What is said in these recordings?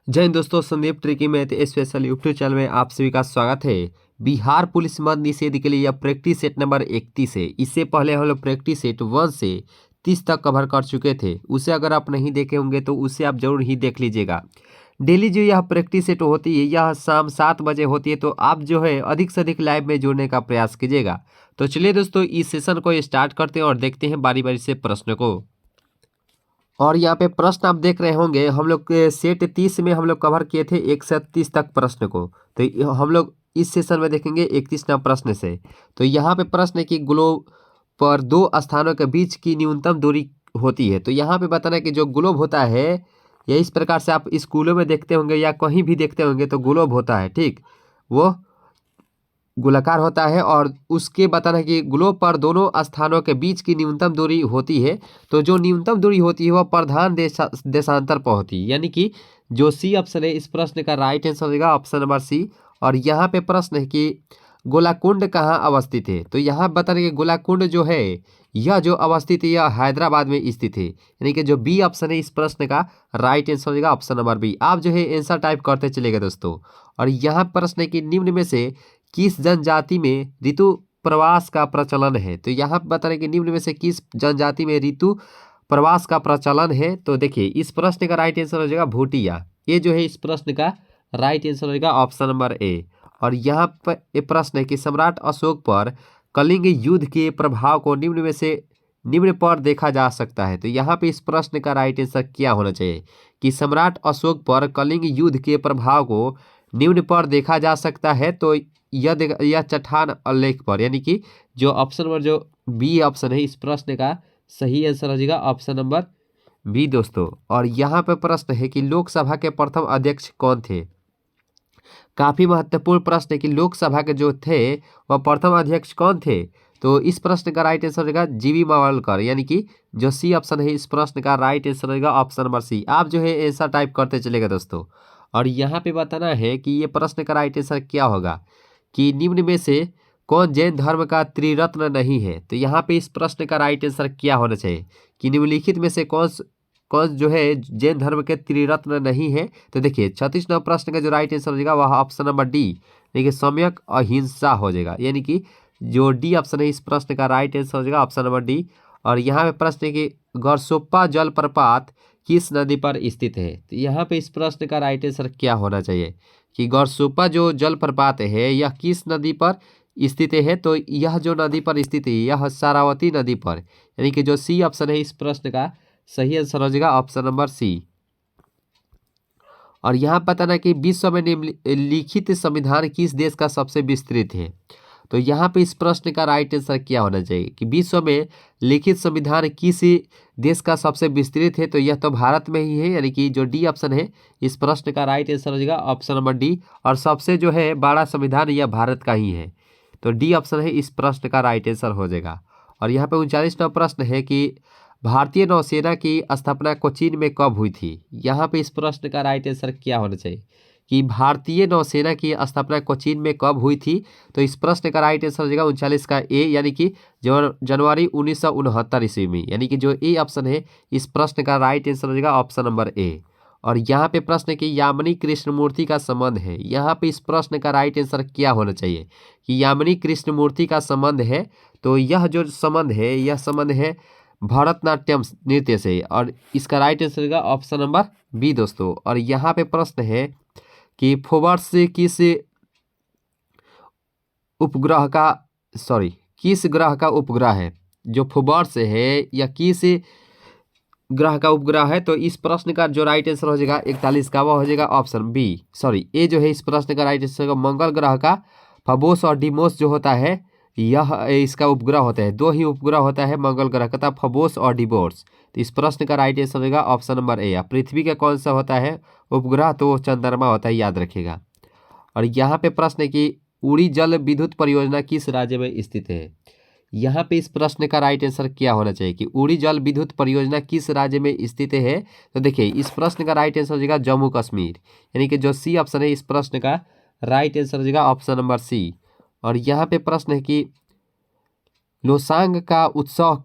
जय हिंद दोस्तों, Sandeep tricky math special YouTube channel में आप सभी का स्वागत है। बिहार पुलिस मद निषेध के लिए यह प्रैक्टिस सेट नंबर 31 है। इससे पहले हम लोग प्रैक्टिस सेट 1 से 30 तक कवर कर चुके थे। उसे अगर आप नहीं देखे होंगे तो उसे आप जरूर ही देख लीजिएगा। डेली जो यह प्रैक्टिस सेट होती है यह शाम 7 बजे होती है, तो आप जो है अधिक से अधिक लाइव में जुड़ने का प्रयास कीजिएगा। तो चलिए दोस्तों, इस सेशन को स्टार्ट करते हैं और देखते हैं बारी बारी से प्रश्न को। और यहाँ पे प्रश्न आप देख रहे होंगे, हम लोग के सेट 30 में हम लोग कवर किए थे 1 से 30 तक प्रश्न को। तो हम लोग इस सेशन में देखेंगे 31वां प्रश्न से। तो यहाँ पे प्रश्न है कि ग्लोब पर दो स्थानों के बीच की न्यूनतम दूरी होती है। तो यहाँ पे बताना है कि जो ग्लोब होता है या इस प्रकार से आप स्कूलों में देखते होंगे या कहीं भी देखते होंगे तो ग्लोब होता है, ठीक, वो गोलाकार होता है और उसके बताना है कि ग्लोब पर दोनों स्थानों के बीच की न्यूनतम दूरी होती है। तो जो न्यूनतम दूरी होती है वह प्रधान देशांतर पर होती है, यानी कि जो सी ऑप्शन है इस प्रश्न का राइट आंसर हो जाएगा ऑप्शन नंबर सी। और यहाँ पे प्रश्न है कि गोलाकुंड कहाँ अवस्थित है। तो यहाँ बताने कि गोलाकुंड जो है यह जो अवस्थित है यह हैदराबाद में स्थित है, यानी कि जो बी ऑप्शन है इस प्रश्न का राइट आंसर हो जाएगा ऑप्शन नंबर बी। आप जो है आंसर टाइप करते चलेगा दोस्तों। और यहाँ प्रश्न है कि निम्न में से किस जनजाति में ऋतु प्रवास का प्रचलन है। तो यहाँ पे बता रहे कि निम्न में से किस जनजाति में ऋतु प्रवास का प्रचलन है। तो देखिए इस प्रश्न का राइट आंसर हो जाएगा भूटिया। ये जो है इस प्रश्न का राइट आंसर हो जाएगा ऑप्शन नंबर ए। और यहाँ पर ये प्रश्न है कि सम्राट अशोक पर कलिंग युद्ध के प्रभाव को निम्न पर देखा जा सकता है। तो यहाँ पे इस प्रश्न का राइट आंसर क्या होना चाहिए कि सम्राट अशोक पर कलिंग युद्ध के प्रभाव को निम्न पर देखा जा सकता है। तो यह चट्टान उल्लेख पर, यानी कि जो ऑप्शन नंबर जो बी ऑप्शन है इस प्रश्न का सही आंसर हो जाएगा ऑप्शन नंबर बी दोस्तों। और यहाँ पे प्रश्न है कि लोकसभा के प्रथम अध्यक्ष कौन थे। काफी महत्वपूर्ण प्रश्न है कि लोकसभा के जो थे वह प्रथम अध्यक्ष कौन थे। तो इस प्रश्न का राइट आंसर होगा जीवी मावलकर, यानी कि जो सी ऑप्शन है इस प्रश्न का राइट आंसर होगा ऑप्शन नंबर सी। आप जो है आंसर टाइप करते चलेगा दोस्तों। और यहाँ पे बताना है कि ये प्रश्न का राइट आंसर क्या होगा कि निम्न में से कौन जैन धर्म का त्रिरत्न नहीं है। तो यहाँ पे इस प्रश्न का राइट आंसर क्या होना चाहिए कि निम्नलिखित में से कौन कौन जो है जैन धर्म के त्रिरत्न नहीं है। तो देखिए 36वां प्रश्न का जो राइट आंसर हो जाएगा वह ऑप्शन नंबर डी, देखिए सम्यक अहिंसा हो जाएगा, यानी कि जो डी ऑप्शन है इस प्रश्न का राइट आंसर हो जाएगा ऑप्शन नंबर डी। और यहाँ पे प्रश्न है कि गरसोप्पा जलप्रपात किस नदी पर स्थित है। तो यहाँ पे इस प्रश्न का राइट आंसर क्या होना चाहिए कि गरसोप्पा जो जलप्रपात है यह किस नदी पर स्थित है। तो यह जो नदी पर स्थित है यह शारावती नदी पर, यानी कि जो सी ऑप्शन है इस प्रश्न का सही आंसर हो जाएगा ऑप्शन नंबर सी। और यहाँ बताना कि विश्व में निम्नलिखित संविधान किस देश का सबसे विस्तृत है। तो यहाँ पे इस प्रश्न का राइट आंसर क्या होना चाहिए कि विश्व में लिखित संविधान किस देश का सबसे विस्तृत है। तो यह तो भारत में ही है, यानी कि जो डी ऑप्शन है इस प्रश्न का राइट आंसर हो जाएगा ऑप्शन नंबर डी। और सबसे जो है बड़ा संविधान यह भारत का ही है। तो डी ऑप्शन है इस प्रश्न का राइट आंसर हो जाएगा। और यहाँ पे 39वां प्रश्न है कि भारतीय नौसेना की स्थापना कोचीन में कब हुई थी। यहाँ पे इस प्रश्न का राइट आंसर क्या होना चाहिए कि भारतीय नौसेना की स्थापना कोचीन में कब हुई थी। तो इस प्रश्न का राइट आंसर हो जाएगा 39 का ए, यानी कि जनवरी 1969 ईस्वी में, यानी कि जो ए ऑप्शन है इस प्रश्न का राइट आंसर हो जाएगा ऑप्शन नंबर ए। और यहाँ पे प्रश्न है कि यामिनी कृष्णमूर्ति का संबंध है। यहाँ पे इस प्रश्न का राइट आंसर क्या होना चाहिए कि यामिनी कृष्णमूर्ति का संबंध है। तो यह जो संबंध है यह संबंध है भरतनाट्यम नृत्य से, और इसका राइट आंसर होगा ऑप्शन नंबर बी दोस्तों। और यहाँ पे प्रश्न है कि फोबर्स किस उपग्रह का किस ग्रह का उपग्रह है। जो फोबर्स है या किस ग्रह का उपग्रह है। तो इस प्रश्न का जो राइट आंसर हो जाएगा 41 का वह हो जाएगा ऑप्शन बी, ए जो है इस प्रश्न का राइट आंसर मंगल ग्रह का फबोस और डिमोस जो होता है यह इसका उपग्रह होता है। दो ही उपग्रह होता है मंगल ग्रह का, था फबोस और डिबोर्स। तो इस प्रश्न का राइट आंसर होगा ऑप्शन नंबर ए। पृथ्वी का कौन सा होता है उपग्रह, तो वो चंद्रमा होता है, याद रखिएगा। और यहाँ पे प्रश्न है कि उड़ी जल विद्युत परियोजना किस राज्य में स्थित है। यहाँ पे इस प्रश्न का राइट आंसर क्या होना चाहिए कि उड़ी जल विद्युत परियोजना किस राज्य में स्थित है। तो देखिए इस प्रश्न का राइट आंसर हो जाएगा जम्मू कश्मीर, यानी कि जो सी ऑप्शन है इस प्रश्न का राइट आंसर हो जाएगा ऑप्शन नंबर सी। और यहाँ पे प्रश्न है कि लोसांग का उत्सव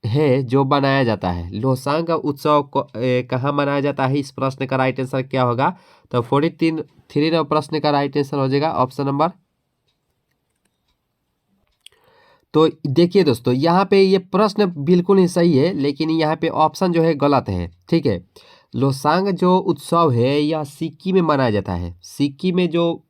है जो मनाया जाता है। लोसांग का उत्सव कहाँ मनाया जाता है, इस प्रश्न का राइट आंसर क्या होगा? तो 43 नंबर प्रश्न का राइट आंसर हो जाएगा ऑप्शन नंबर। तो देखिए दोस्तों, यहाँ पे ये प्रश्न बिल्कुल ही सही है, लेकिन यहाँ पे ऑप्शन जो है गलत है। ठीक है, लोसांग जो उत्सव है यह सिक्किम में मनाया जाता है। सिक्किम में जो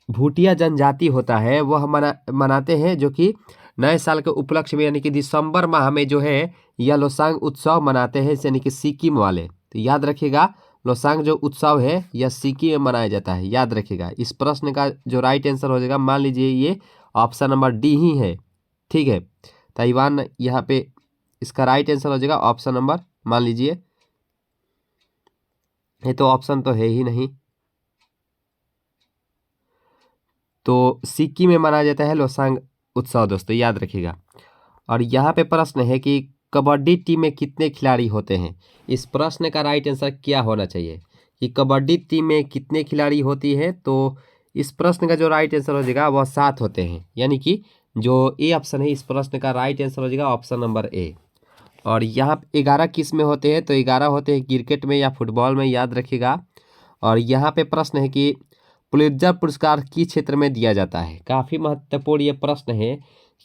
भूटिया जनजाति होता है वह मनाते हैं, जो कि नए साल के उपलक्ष्य में यानी कि दिसंबर माह में जो है यह लोसांग उत्सव मनाते हैं, यानी कि सिक्किम वाले। तो याद रखिएगा, लोसांग जो उत्सव है यह सिक्किम में मनाया जाता है, याद रखिएगा। इस प्रश्न का जो राइट आंसर हो जाएगा, मान लीजिए ये ऑप्शन नंबर डी ही है। ठीक है, ताइवान यहाँ पे इसका राइट आंसर हो जाएगा ऑप्शन नंबर, मान लीजिए ये तो ऑप्शन तो है ही नहीं। तो सिक्किम में मनाया जाता है लोसांग उत्सव दोस्तों, याद रखिएगा। और यहाँ पे प्रश्न है कि कबड्डी टीम में कितने खिलाड़ी होते हैं? इस प्रश्न का राइट आंसर क्या होना चाहिए कि कबड्डी टीम में कितने खिलाड़ी होती है? तो इस प्रश्न का जो राइट आंसर हो जाएगा वह 7 होते हैं, यानी कि जो ए ऑप्शन है इस प्रश्न का राइट आंसर हो जाएगा ऑप्शन नंबर ए। और यहाँ 11 किस में होते हैं? तो 11 होते हैं क्रिकेट में या फुटबॉल में, याद रखिएगा। और यहाँ पे प्रश्न है कि पुलित्जर पुरस्कार किस क्षेत्र में दिया जाता है? काफ़ी महत्वपूर्ण ये प्रश्न है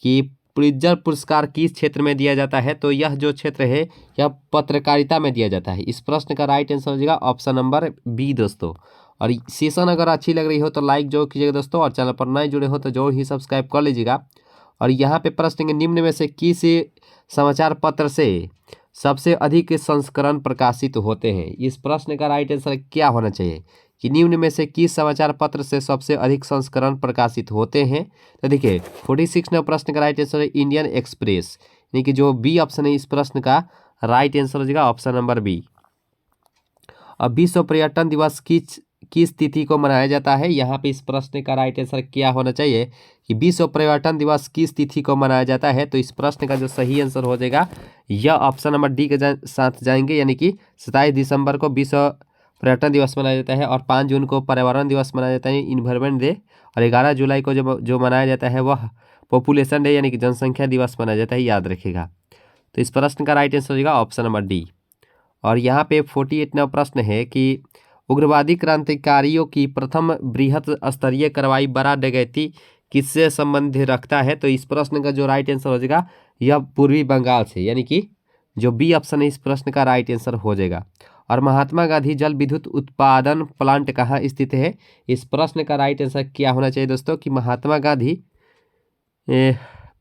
कि पुलित्जर पुरस्कार किस क्षेत्र में दिया जाता है? तो यह जो क्षेत्र है यह पत्रकारिता में दिया जाता है। इस प्रश्न का राइट आंसर हो जाएगा ऑप्शन नंबर बी दोस्तों। और सेशन अगर अच्छी लग रही हो तो लाइक जरूर कीजिएगा दोस्तों, और चैनल पर नए जुड़े हो तो जरूर ही सब्सक्राइब कर लीजिएगा। और यहाँ पे प्रश्न है, निम्न में से किस समाचार पत्र से सबसे अधिक संस्करण प्रकाशित होते हैं? इस प्रश्न का राइट आंसर क्या होना चाहिए कि निम्न में से किस समाचार पत्र से सबसे अधिक संस्करण प्रकाशित होते हैं? तो देखिए 46 नंबर प्रश्न का राइट आंसर है इंडियन एक्सप्रेस, यानी कि जो बी ऑप्शन है इस प्रश्न का राइट आंसर हो जाएगा ऑप्शन नंबर बी। अब विश्व पर्यटन दिवस किस तिथि को मनाया जाता है? यहाँ पे इस प्रश्न का राइट आंसर क्या होना चाहिए कि विश्व पर्यटन दिवस किस तिथि को मनाया जाता है? तो इस प्रश्न का जो सही आंसर हो जाएगा यह ऑप्शन नंबर डी के साथ जाएंगे, यानी कि 27 दिसंबर को विश्व पर्यटन दिवस मनाया जाता है, और 5 जून को पर्यावरण दिवस मनाया जाता है, इन्वायरमेंट डे। और 11 जुलाई को जो मनाया जाता है वह पॉपुलेशन डे यानी कि जनसंख्या दिवस मनाया जाता है, याद रखिएगा। तो इस प्रश्न का राइट आंसर हो जाएगा ऑप्शन नंबर डी। और यहाँ पे 48 नंबर प्रश्न है कि उग्रवादी क्रांतिकारियों की प्रथम बृहत स्तरीय कार्रवाई बड़ा डकैती किससे संबंध रखता है? तो इस प्रश्न का जो राइट आंसर हो जाएगा यह पूर्वी बंगाल से, यानी कि जो बी ऑप्शन है इस प्रश्न का राइट आंसर हो जाएगा। और महात्मा गांधी जल विद्युत उत्पादन प्लांट कहाँ स्थित है? इस प्रश्न का राइट आंसर क्या होना चाहिए दोस्तों कि महात्मा गांधी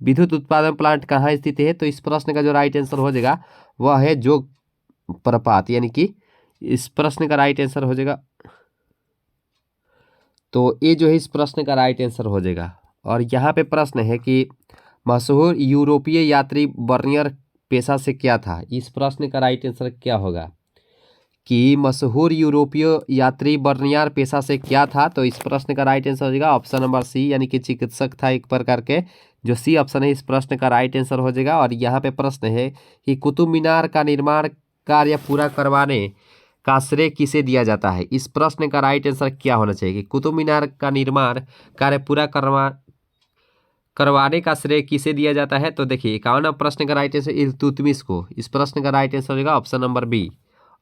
विद्युत उत्पादन प्लांट कहाँ स्थित है? तो इस प्रश्न का जो राइट आंसर हो जाएगा वह है जोग प्रपात, यानी कि इस प्रश्न का राइट आंसर हो जाएगा, तो ये जो है इस प्रश्न का राइट आंसर हो जाएगा। और यहाँ पे प्रश्न है कि मशहूर यूरोपीय यात्री बर्नियर पेशा से क्या था? इस प्रश्न का राइट आंसर क्या होगा कि मशहूर यूरोपीय यात्री बर्नियर पेशा से क्या था? तो इस प्रश्न का राइट आंसर हो जाएगा ऑप्शन नंबर सी, यानी कि चिकित्सक था एक प्रकार के, जो सी ऑप्शन है इस प्रश्न का राइट आंसर हो जाएगा। और यहाँ पे प्रश्न है कि कुतुब मीनार का निर्माण कार्य पूरा करवाने का श्रेय किसे दिया जाता है? इस प्रश्न का राइट आंसर क्या होना चाहिए कि कुतुब मीनार का निर्माण कार्य पूरा करवाने का श्रेय किसे दिया जाता है? तो देखिए 51 प्रश्न का राइट आंसर इल्तुतमिश को, इस प्रश्न का राइट आंसर होगा ऑप्शन नंबर बी।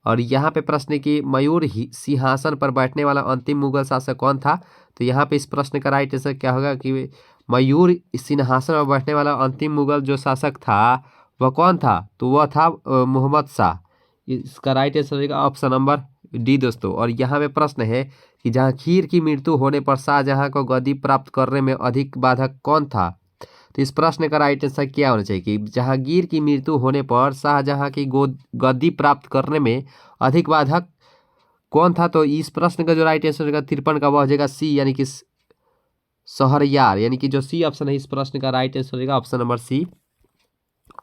और यहाँ पे प्रश्न है कि मयूर सिंहासन पर बैठने वाला अंतिम मुगल शासक कौन था? तो यहाँ पे इस प्रश्न का राइट आंसर क्या होगा कि मयूर सिंहासन पर बैठने वाला अंतिम मुगल जो शासक था वह कौन था? तो वह था मोहम्मद शाह। इसका राइट आंसर होगा ऑप्शन नंबर डी दोस्तों। और यहाँ पे प्रश्न है कि जहांगीर की मृत्यु होने पर शाहजहां को गद्दी प्राप्त करने में अधिक बाधक कौन था? तो इस प्रश्न का राइट आंसर क्या होना चाहिए कि जहांगीर की मृत्यु होने पर शाहजहां की गद्दी प्राप्त करने में अधिक बाधक कौन था? तो इस प्रश्न का जो राइट आंसर होगा 53 का वह हो जाएगा सी, यानी कि शहरयार, यानी कि जो सी ऑप्शन है इस प्रश्न का राइट आंसर होगा ऑप्शन नंबर सी।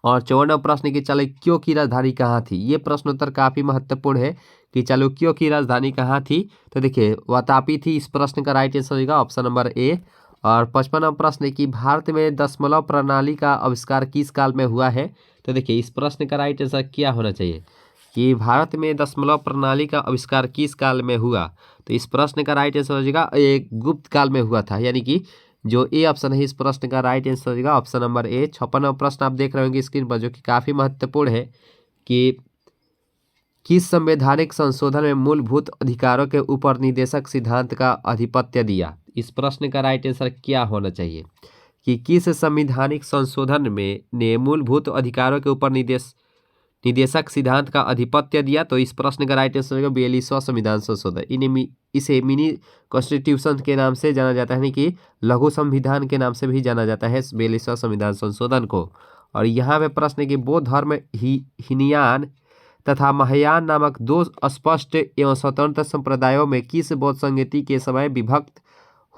और 54 प्रश्न की चालुक्यों की राजधानी कहाँ थी? ये प्रश्न उत्तर काफी महत्वपूर्ण है कि चालुक्यों की राजधानी कहाँ थी? तो देखिए वह तापी थी, इस प्रश्न का राइट आंसर होगा ऑप्शन नंबर ए। और 55वां प्रश्न है कि भारत में दशमलव प्रणाली का आविष्कार किस काल में हुआ है? तो देखिए इस प्रश्न का राइट आंसर क्या होना चाहिए कि भारत में दशमलव प्रणाली का आविष्कार किस काल में हुआ? तो इस प्रश्न का राइट आंसर हो जाएगा गुप्त काल में हुआ था, यानी कि जो ए ऑप्शन है इस प्रश्न का राइट आंसर हो जाएगा ऑप्शन नंबर ए। 56वां प्रश्न आप देख रहे होंगे स्क्रीन पर, जो कि काफ़ी महत्वपूर्ण है कि किस संवैधानिक संशोधन में मूलभूत अधिकारों के ऊपर निदेशक सिद्धांत का आधिपत्य दिया। इस प्रश्न का राइट आंसर क्या होना चाहिए कि किस संवैधानिक संशोधन में ने मूलभूत अधिकारों के ऊपर निदेशक सिद्धांत का आधिपत्य दिया। तो इस प्रश्न का राइट आंसर होगा 42वां संविधान संशोधन। इसे मिनी कॉन्स्टिट्यूशन के नाम से जाना जाता है, यानी कि लघु संविधान के नाम से भी जाना जाता है 42वां संविधान संशोधन को। और यहाँ पे प्रश्न है कि बौद्ध धर्म हीनयान तथा महायान नामक दो स्पष्ट एवं स्वतंत्र संप्रदायों में किस बौद्ध संगति के समय विभक्त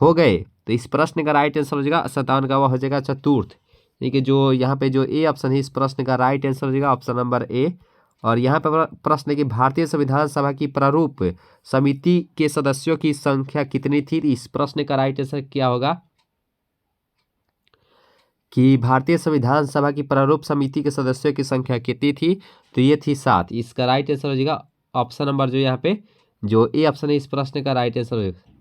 हो गए। तो इस प्रश्न का राइट आंसर हो जाएगा 57 का, वह हो जाएगा चतुर्थ, यानी कि जो यहाँ पे जो ए ऑप्शन है इस प्रश्न का राइट आंसर हो जाएगा ऑप्शन नंबर ए। और यहाँ पे प्रश्न है कि भारतीय संविधान सभा की प्रारूप समिति के सदस्यों की संख्या कितनी थी। इस प्रश्न का राइट आंसर क्या होगा कि भारतीय संविधान सभा की प्रारूप समिति के सदस्यों की संख्या कितनी थी। तो ये थी 7। इसका राइट आंसर हो जाएगा ऑप्शन नंबर जो यहाँ पे जो ए ऑप्शन है इस प्रश्न का राइट आंसर हो जाएगा।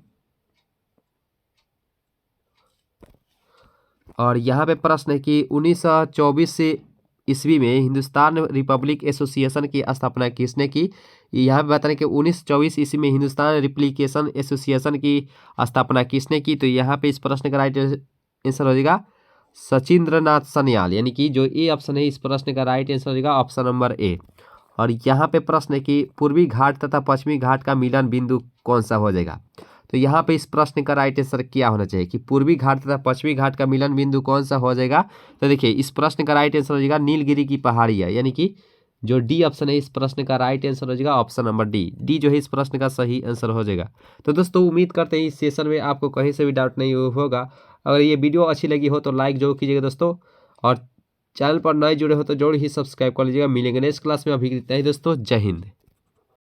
और यहाँ पे प्रश्न है कि 1924 ईस्वी में हिंदुस्तान रिपब्लिक एसोसिएशन की स्थापना किसने की। यहाँ पे बता रहे कि 1924 ईस्वी में हिंदुस्तान रिपब्लिकेशन एसोसिएशन की स्थापना किसने की। तो यहाँ पे इस प्रश्न का राइट आंसर हो जाएगा सचिंद्रनाथ सन्याल, यानी कि जो ए ऑप्शन है इस प्रश्न का राइट आंसर हो जाएगा ऑप्शन नंबर ए। और यहाँ पे प्रश्न है कि पूर्वी घाट तथा पश्चिमी घाट का मिलन बिंदु कौन सा हो जाएगा। तो यहाँ पे इस प्रश्न का राइट आंसर क्या होना चाहिए कि पूर्वी घाट तथा पश्चिमी घाट का मिलन बिंदु कौन सा हो जाएगा। तो देखिए इस प्रश्न का राइट आंसर हो जाएगा नीलगिरी की पहाड़ियाँ, यानी कि जो डी ऑप्शन है इस प्रश्न का राइट आंसर हो जाएगा ऑप्शन नंबर डी जो है इस प्रश्न का सही आंसर हो जाएगा। तो दोस्तों उम्मीद करते हैं इस सेशन में आपको कहीं से भी डाउट नहीं होगा। अगर ये वीडियो अच्छी लगी हो तो लाइक जरूर कीजिएगा दोस्तों, और चैनल पर नए जुड़े हो तो जरूर ही सब्सक्राइब कर लीजिएगा। मिलेंगे नेक्स्ट क्लास में, अभी इतना ही दोस्तों, जय हिंद।